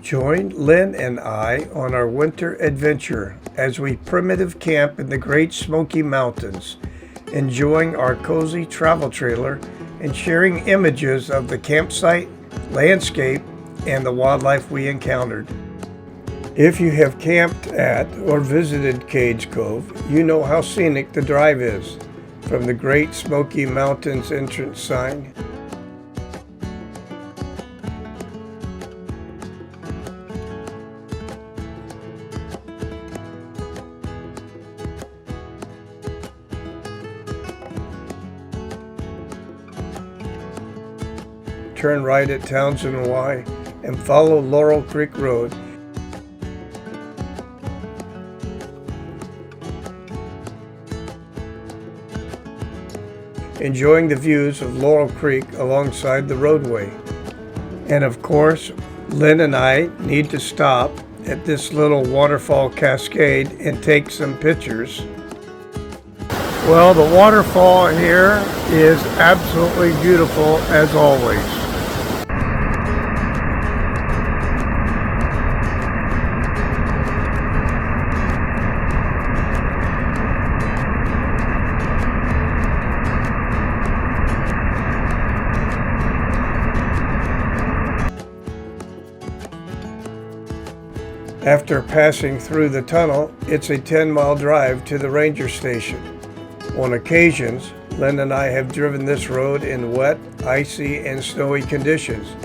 Join Lynn and I on our winter adventure as we primitive camp in the Great Smoky Mountains, enjoying our cozy travel trailer and sharing images of the campsite, landscape, and the wildlife we encountered. If you have camped at or visited Cades Cove, you know how scenic the drive is. From the Great Smoky Mountains entrance sign, turn right at Townsend Y and follow Laurel Creek Road. Enjoying the views of Laurel Creek alongside the roadway. And of course, Lynn and I need to stop at this little waterfall cascade and take some pictures. Well, the waterfall here is absolutely beautiful as always. After passing through the tunnel, it's a 10-mile drive to the ranger station. On occasions, Lynn and I have driven this road in wet, icy, and snowy conditions,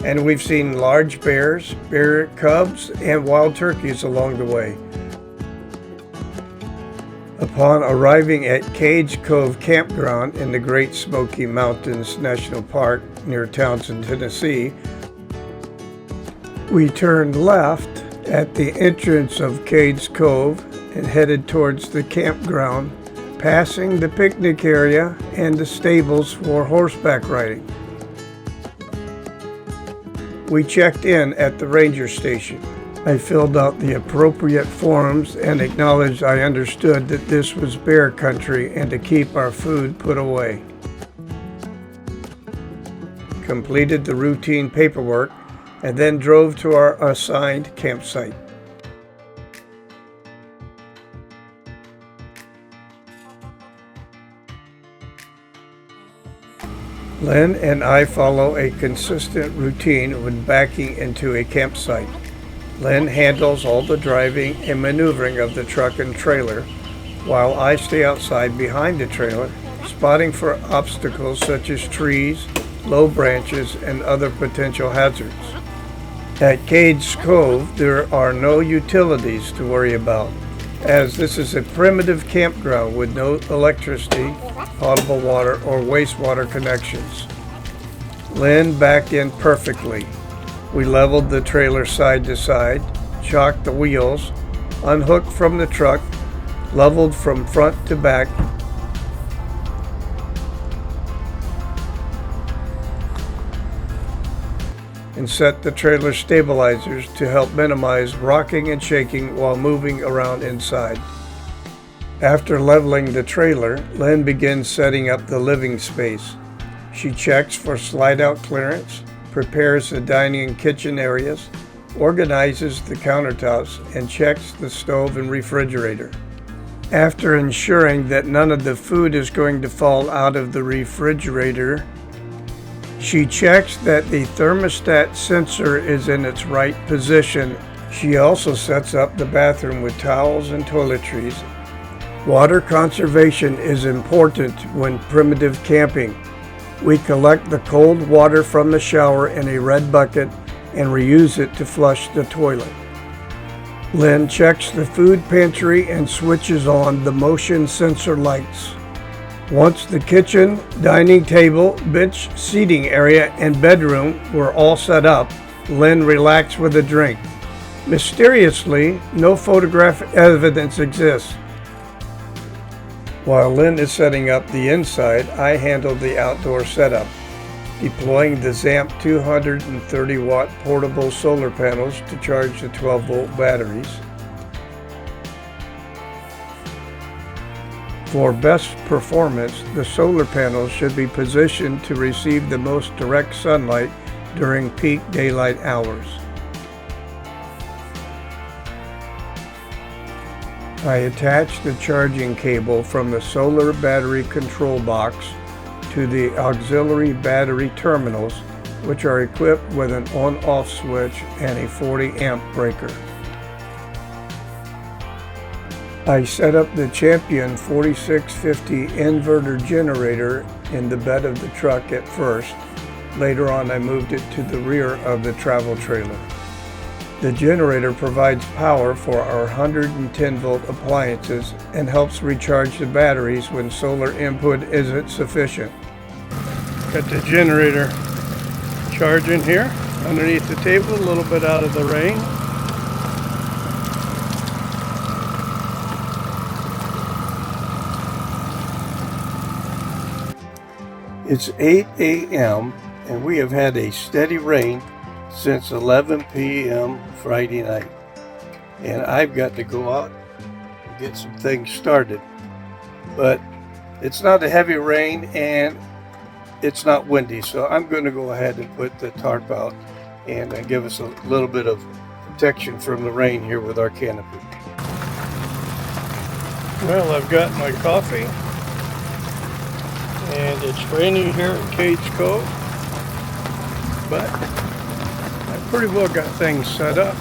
and we've seen large bears, bear cubs, and wild turkeys along the way. Upon arriving at Cades Cove Campground in the Great Smoky Mountains National Park near Townsend, Tennessee, we turned left at the entrance of Cades Cove and headed towards the campground, passing the picnic area and the stables for horseback riding. We checked in at the ranger station. I filled out the appropriate forms and acknowledged I understood that this was bear country and to keep our food put away. Completed the routine paperwork and then drove to our assigned campsite. Lynn and I follow a consistent routine when backing into a campsite. Lynn handles all the driving and maneuvering of the truck and trailer, while I stay outside behind the trailer, spotting for obstacles such as trees, low branches, and other potential hazards. At Cades Cove, there are no utilities to worry about, as this is a primitive campground with no electricity, potable water, or wastewater connections. Lynn backed in perfectly. We leveled the trailer side to side, chocked the wheels, unhooked from the truck, leveled from front to back, and set the trailer stabilizers to help minimize rocking and shaking while moving around inside. After leveling the trailer, Lynn begins setting up the living space. She checks for slide-out clearance, prepares the dining and kitchen areas, organizes the countertops, and checks the stove and refrigerator. After ensuring that none of the food is going to fall out of the refrigerator, she checks that the thermostat sensor is in its right position. She also sets up the bathroom with towels and toiletries. Water conservation is important when primitive camping. We collect the cold water from the shower in a red bucket and reuse it to flush the toilet. Lynn checks the food pantry and switches on the motion sensor lights. Once the kitchen, dining table, bench seating area, and bedroom were all set up, Lynn relaxed with a drink. Mysteriously, no photographic evidence exists. While Lynn is setting up the inside, I handled the outdoor setup, deploying the ZAMP 230-watt portable solar panels to charge the 12-volt batteries. For best performance, the solar panels should be positioned to receive the most direct sunlight during peak daylight hours. I attached the charging cable from the solar battery control box to the auxiliary battery terminals, which are equipped with an on-off switch and a 40 amp breaker. I set up the Champion 4650 inverter generator in the bed of the truck at first. Later on, I moved it to the rear of the travel trailer. The generator provides power for our 110 volt appliances and helps recharge the batteries when solar input isn't sufficient. Got the generator charging here underneath the table, a little bit out of the rain. It's 8 a.m. and we have had a steady rain since 11 p.m. Friday night. And I've got to go out and get some things started. But it's not a heavy rain and it's not windy, so I'm going to go ahead and put the tarp out and give us a little bit of protection from the rain here with our canopy. Well, I've got my coffee and it's raining here at Cades Cove, but I pretty well got things set up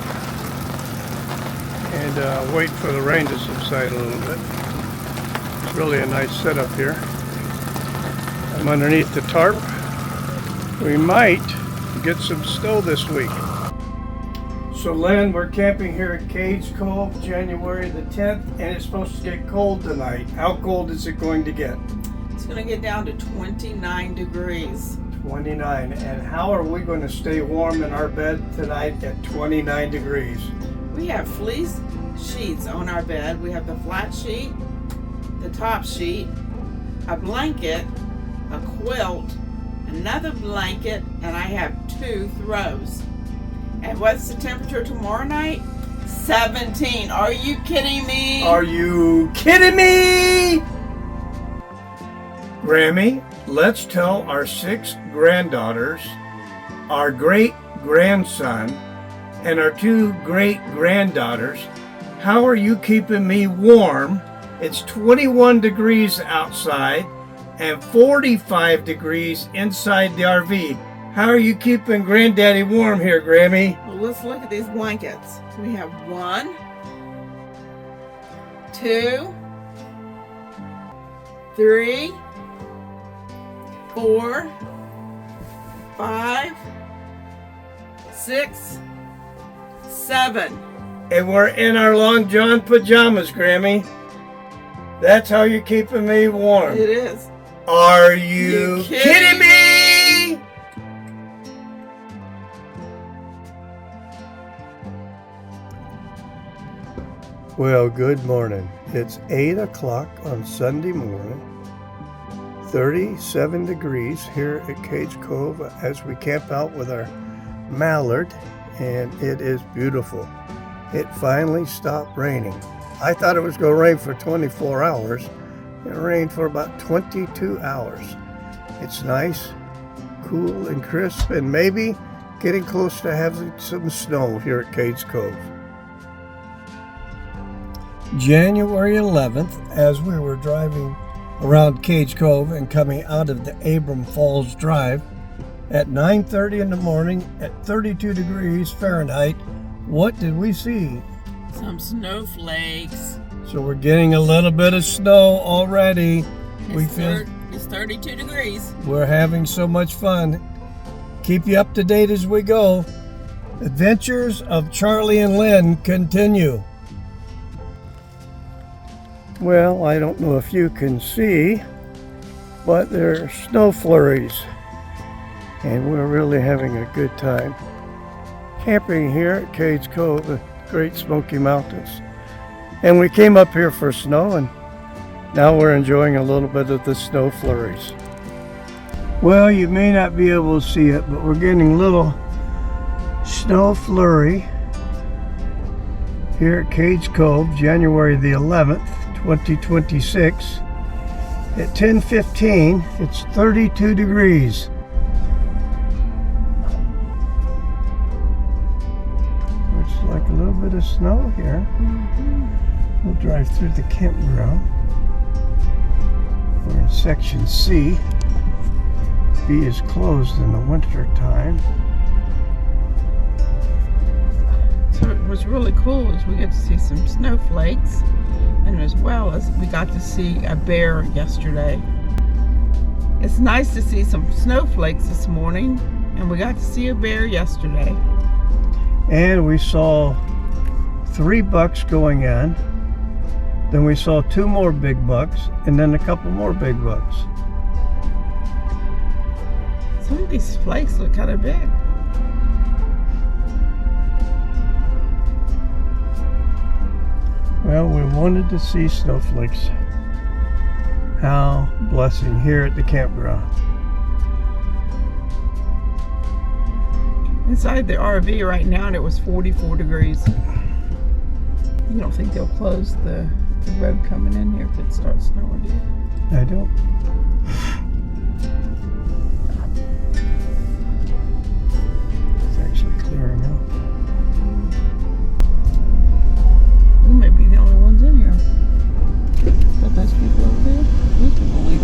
and wait for the rain to subside a little bit. It's really a nice setup here. I'm underneath the tarp. We might get some snow this week. So Lynn, we're camping here at Cades Cove, January the 10th, and it's supposed to get cold tonight. How cold is it going to get? It's going to get down to 29 degrees. 29. And how are we going to stay warm in our bed tonight at 29 degrees? We have fleece sheets on our bed. We have the flat sheet, the top sheet, a blanket, a quilt, another blanket, and I have 2 throws. And what's the temperature tomorrow night? 17. Are you kidding me? Are you kidding me? Grammy, let's tell our 6 granddaughters, our great-grandson, and our 2 great-granddaughters, how are you keeping me warm? It's 21 degrees outside and 45 degrees inside the RV. How are you keeping Granddaddy warm here, Grammy? Well, let's look at these blankets. We have 1, 2, 3, 4, 5, 6, 7. And we're in our Long John pajamas, Grammy. That's how you're keeping me warm. It is. Are you kidding me? Well, good morning. It's 8 o'clock on Sunday morning. 37 degrees here at Cades Cove as we camp out with our Mallard, and it is beautiful. It finally stopped raining. I thought it was going to rain for 24 hours. It rained for about 22 hours. It's nice, cool, and crisp, and maybe getting close to having some snow here at Cades Cove. January 11th, as we were driving around Cades Cove and coming out of the Abram Falls Drive at 9:30 in the morning at 32 degrees Fahrenheit, what did we see? Some snowflakes. So we're getting a little bit of snow already. It's 32 degrees. We're having so much fun. Keep you up to date as we go. Adventures of Charlie and Lynn continue. Well, I don't know if you can see, but there are snow flurries, and we're really having a good time camping here at Cades Cove, the Great Smoky Mountains. And we came up here for snow, and now we're enjoying a little bit of the snow flurries. Well, you may not be able to see it, but we're getting a little snow flurry here at Cades Cove, January the 11th, 2026. At 10:15, it's 32 degrees. Looks like a little bit of snow here. We'll drive through the campground. We're in section C. B is closed in the winter time. So what's really cool is we get to see some snowflakes, and as well as we got to see a bear yesterday. It's nice to see some snowflakes this morning, and we got to see a bear yesterday. And we saw 3 bucks going in. Then we saw 2 more big bucks, and then a couple more big bucks. Some of these flakes look kind of big. Well, we wanted to see snowflakes. How blessing here at the campground. Inside the RV right now, and it was 44 degrees. You don't think they'll close the road coming in here if it starts snowing, do you? I don't. It's actually clearing out. We may be the only ones in here. But those people over there, those people leave.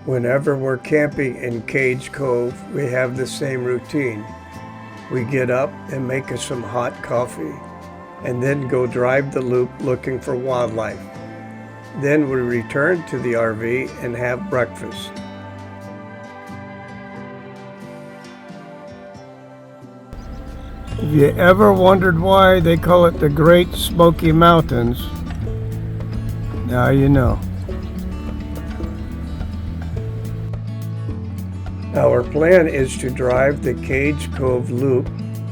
Whenever we're camping in Cades Cove, we have the same routine. We get up and make us some hot coffee, and then go drive the loop looking for wildlife. Then we return to the RV and have breakfast. Have you ever wondered why they call it the Great Smoky Mountains? Now you know. Our plan is to drive the Cades Cove Loop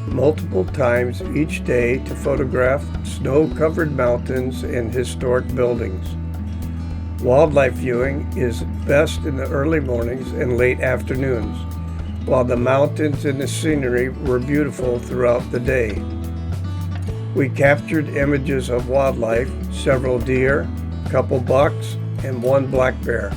multiple times each day to photograph snow-covered mountains and historic buildings. Wildlife viewing is best in the early mornings and late afternoons, while the mountains and the scenery were beautiful throughout the day. We captured images of wildlife, several deer, a couple bucks, and 1 black bear.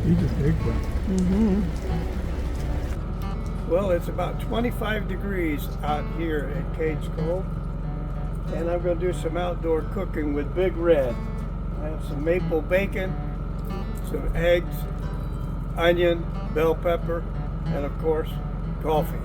He's a big one. Well, it's about 25 degrees out here at Cades Cove, and I'm going to do some outdoor cooking with Big Red. I have some maple bacon, some eggs, onion, bell pepper, and of course, coffee.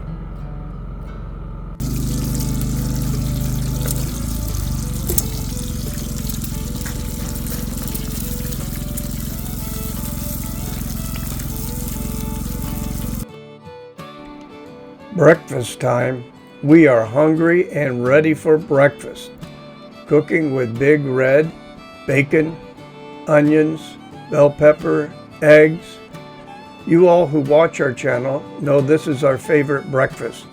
Breakfast time. We are hungry and ready for breakfast. Cooking with Big Red, bacon, onions, bell pepper, eggs. You all who watch our channel know this is our favorite breakfast.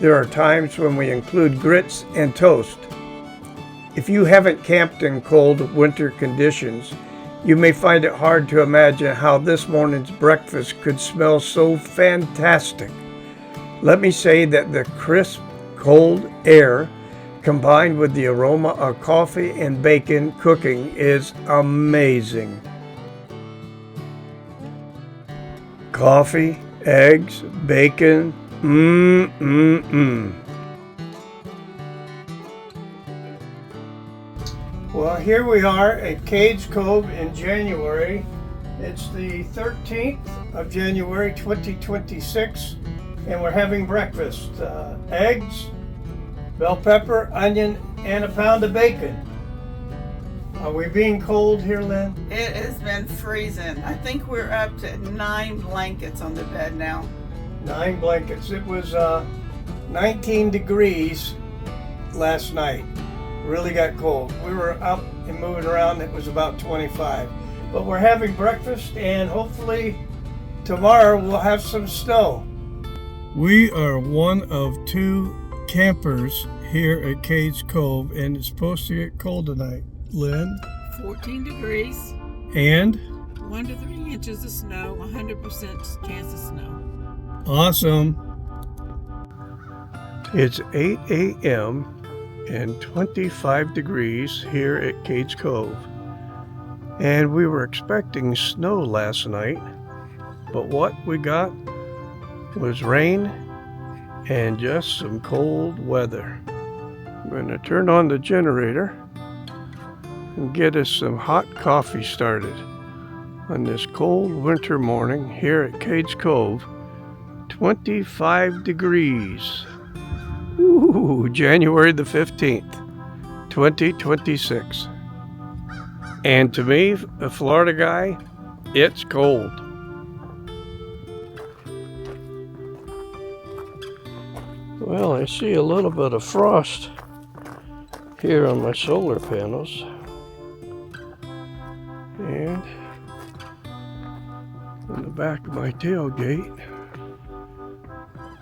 There are times when we include grits and toast. If you haven't camped in cold winter conditions, you may find it hard to imagine how this morning's breakfast could smell so fantastic. Let me say that the crisp, cold air combined with the aroma of coffee and bacon cooking is amazing. Coffee, eggs, bacon, Well, here we are at Cades Cove in January. It's the 13th of January 2026. And we're having breakfast. Eggs, bell pepper, onion, and a pound of bacon. Are we being cold here, Lynn? It has been freezing. I think we're up to 9 blankets on the bed now. 9 blankets. It was 19 degrees last night. Really got cold. We were up and moving around. It was about 25. But we're having breakfast, and hopefully tomorrow we'll have some snow. We are one of 2 campers here at Cades Cove, and it's supposed to get cold tonight. Lynn? 14 degrees. And? 1 to 3 inches of snow, 100% chance of snow. Awesome. It's 8 a.m. and 25 degrees here at Cades Cove. And we were expecting snow last night, but what we got was rain and just some cold weather. I'm going to turn on the generator and get us some hot coffee started on this cold winter morning here at Cades Cove. 25 degrees. Ooh, January the 15th, 2026. And to me, a Florida guy, it's cold. Well, I see a little bit of frost here on my solar panels. And on the back of my tailgate,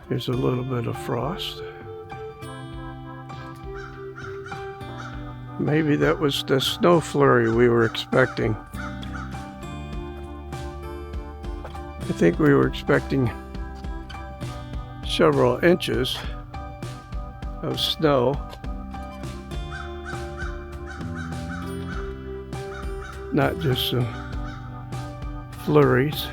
there's a little bit of frost. Maybe that was the snow flurry we were expecting. I think we were expecting several inches of snow. Not just some flurries.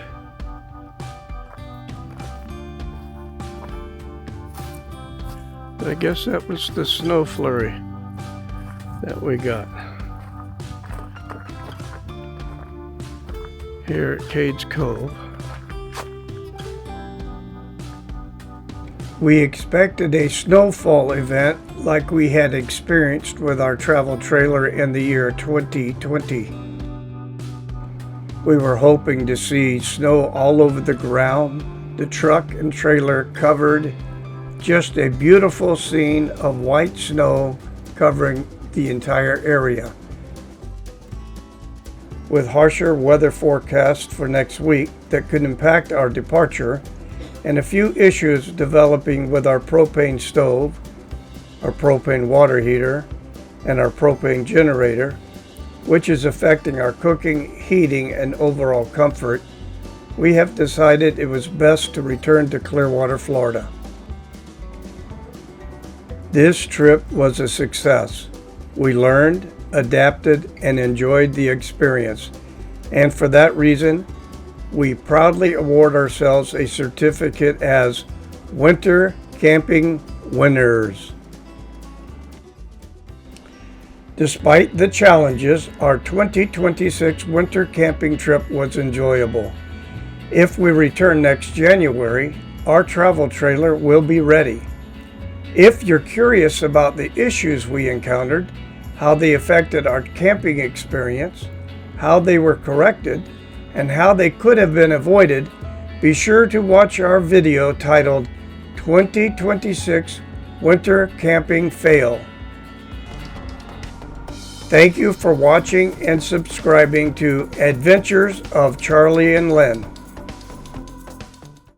But I guess that was the snow flurry that we got here at Cades Cove. We expected a snowfall event like we had experienced with our travel trailer in the year 2020. We were hoping to see snow all over the ground, the truck and trailer covered, just a beautiful scene of white snow covering the entire area. With harsher weather forecasts for next week that could impact our departure, and a few issues developing with our propane stove, our propane water heater, and our propane generator, which is affecting our cooking, heating, and overall comfort, we have decided it was best to return to Clearwater, Florida. This trip was a success. We learned, adapted, and enjoyed the experience. And for that reason, we proudly award ourselves a certificate as Winter Camping Winners. Despite the challenges, our 2026 winter camping trip was enjoyable. If we return next January, our travel trailer will be ready. If you're curious about the issues we encountered, how they affected our camping experience, how they were corrected, and how they could have been avoided, be sure to watch our video titled 2026 Winter Camping Fail. Thank you for watching and subscribing to Adventures of Charlie and Len.